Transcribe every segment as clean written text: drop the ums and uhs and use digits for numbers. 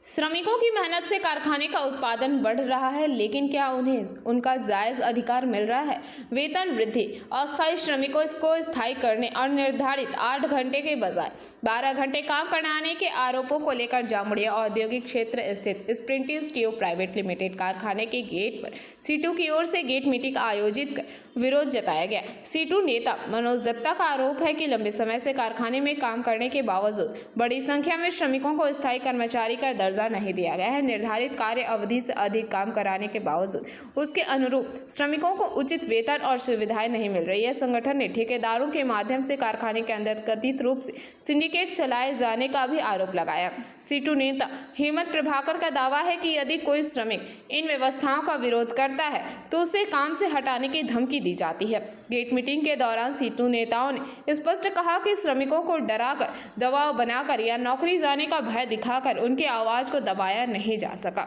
श्रमिकों की मेहनत से कारखाने का उत्पादन बढ़ रहा है, लेकिन क्या उन्हें उनका जायज अधिकार मिल रहा है? वेतन वृद्धि, अस्थायी श्रमिकों को स्थायी करने और निर्धारित 8 घंटे के बजाय 12 घंटे काम कराने के आरोपों को लेकर जामुड़िया औद्योगिक क्षेत्र स्थित स्प्रिंटी स्टील प्राइवेट लिमिटेड कारखाने के गेट पर सीटू की ओर से गेट मीटिंग आयोजित कर विरोध जताया गया। सीटू नेता मनोज दत्ता का आरोप है कि लंबे समय से कारखाने में काम करने के बावजूद बड़ी संख्या में श्रमिकों को स्थायी कर्मचारी का दर्जा नहीं दिया गया है। निर्धारित कार्य अवधि से अधिक काम कराने के बावजूद उसके अनुरूप श्रमिकों को उचित वेतन और सुविधाएं नहीं मिल रही है। संगठन ने ठेकेदारों के माध्यम से कारखाने के अंदर कथित रूप से सिंडिकेट चलाए जाने का भी आरोप लगाया। सीटू नेता हेमंत प्रभाकर का दावा है कि यदि कोई श्रमिक इन व्यवस्थाओं का विरोध करता है तो उसे काम से हटाने की धमकी दी जाती है। गेट मीटिंग के दौरान सीटू नेताओं ने स्पष्ट कहा कि श्रमिकों को डराकर, दबाव बनाकर या नौकरी जाने का भय दिखाकर उनकी आवाज को दबाया नहीं जा सका।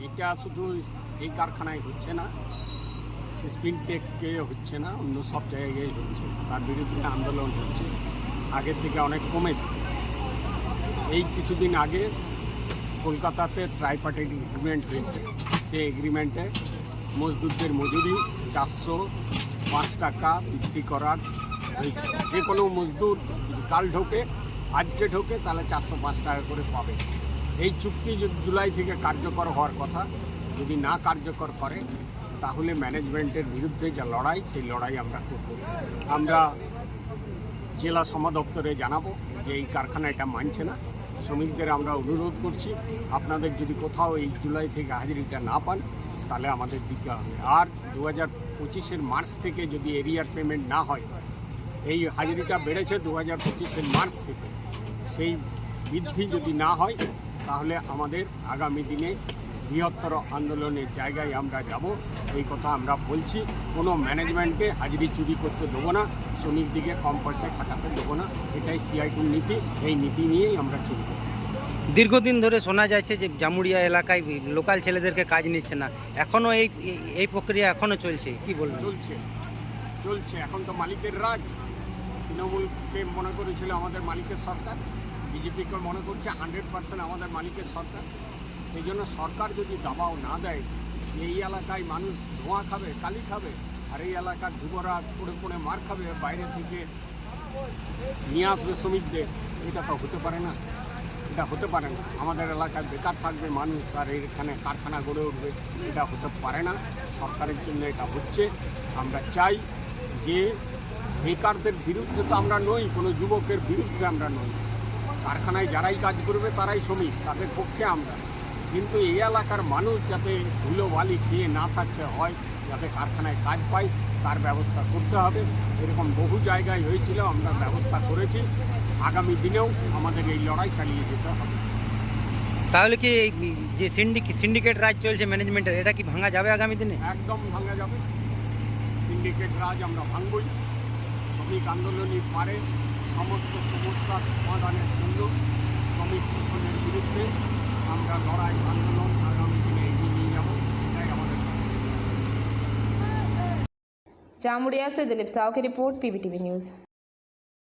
এটা শুধু এই কারখানায় হচ্ছে না, স্পিনটেককে হচ্ছে না, অন্য সব জায়গায় হচ্ছে। তার বিরুদ্ধে আন্দোলন হচ্ছে, আগের থেকে অনেক কমেছে। এই কিছুদিন আগে কলকাতাতে ট্রাইপার্টাইট এগ্রিমেন্ট হয়েছে। সেই এগ্রিমেন্টে মজদুরদের মজুরি 405 টাকা বৃদ্ধি করার হয়েছে। যে কোনো মজদুর কাল ঢোকে, আজকে ঢোকে, তাহলে 405 টাকা করে পাবে। এই চুক্তি জুলাই থেকে কার্যকর হওয়ার কথা, যদি না কার্যকর করে তাহলে ম্যানেজমেন্টের বিরুদ্ধে যে লড়াই, সেই লড়াই আমরা করব। আমরা জেলা সমাদপ্তরে জানাবো যে এই কারখানা এটা মানছে না। শ্রমিকদের আমরা অনুরোধ করছি, আপনাদের যদি কোথাও এই জুলাই থেকে হাজিরিটা না পান তাহলে আমাদের দিতে হবে। আর 2025-এর মার্চ থেকে যদি এরিয়ার পেমেন্ট না হয়, এই হাজিরিটা বেড়েছে 2025-এর মার্চ থেকে, সেই বৃদ্ধি যদি না হয় তাহলে আমাদের আগামী দিনে বৃহত্তর আন্দোলনের জায়গায় আমরা যাব। এই কথা আমরা বলছি। কোনো ম্যানেজমেন্টকে হাজিরি চুরি করতে দেবো না, শ্রমিকদিকে কম পয়সায় খাটাতে দেবো না। এটাই সিআইটির নীতি। এই নীতি নিয়েই আমরা চলব। দীর্ঘদিন ধরে শোনা যাচ্ছে যে জামুড়িয়া এলাকায় লোকাল ছেলেদেরকে কাজ নিচ্ছে না, এখনও এই প্রক্রিয়া এখনও চলছে, কি বলবেন? চলছে। এখন তো মালিকের রাজ। তৃণমূলকে মনে করেছিল আমাদের মালিকের সরকার, বিজেপিকে মনে করছে 100% আমাদের মালিকের সরকার। সেই জন্য সরকার যদি দাবাও না দেয়, এই এলাকায় মানুষ ধোঁয়া খাবে, কালি খাবে, আর এই এলাকার যুবরা পড়ে মার খাবে, বাইরে থেকে নিয়ে আসবে শ্রমিকদের। এটা তো হতে পারে না, এটা হতে পারে না। আমাদের এলাকায় বেকার থাকবে মানুষ, আর এখানে কারখানা গড়ে উঠবে, এটা হতে পারে না। সরকারের জন্য এটা হচ্ছে। আমরা চাই যে বেকারদের বিরুদ্ধে তো আমরা নই, কোনো যুবকের বিরুদ্ধে আমরা নই। কারখানায় যারাই কাজ করবে তারাই শ্রমিক, তাদের পক্ষে আমরা। কিন্তু এই এলাকার মানুষ যাতে ধুলো বালি খেয়ে না থাকতে হয়, যাতে কারখানায় কাজ পায়, তার ব্যবস্থা করতে হবে। এরকম বহু জায়গায় হয়েছিল, আমরা ব্যবস্থা করেছি। আগামী দিনেও আমাদের এই লড়াই চালিয়ে যেতে হবে। তাহলে কি এই যে সিন্ডিকেট রাজ চলছে ম্যানেজমেন্টের, এটা কি ভাঙা যাবে আগামী দিনে? একদম ভাঙা যাবে। সিন্ডিকেট রাজ আমরা ভাঙবই। শ্রমিক আন্দোলনই পারে সমস্ত সমস্যার সমাধানের জন্য। শ্রমিক শোষণের বিরুদ্ধে আমরা লড়াই, আন্দোলন আগামী দিনে এগিয়ে নিয়ে যাব। এটাই আমাদের। जामुड़िया से दिलीप साव की रिपोर्ट, पीबीटीवी न्यूज़।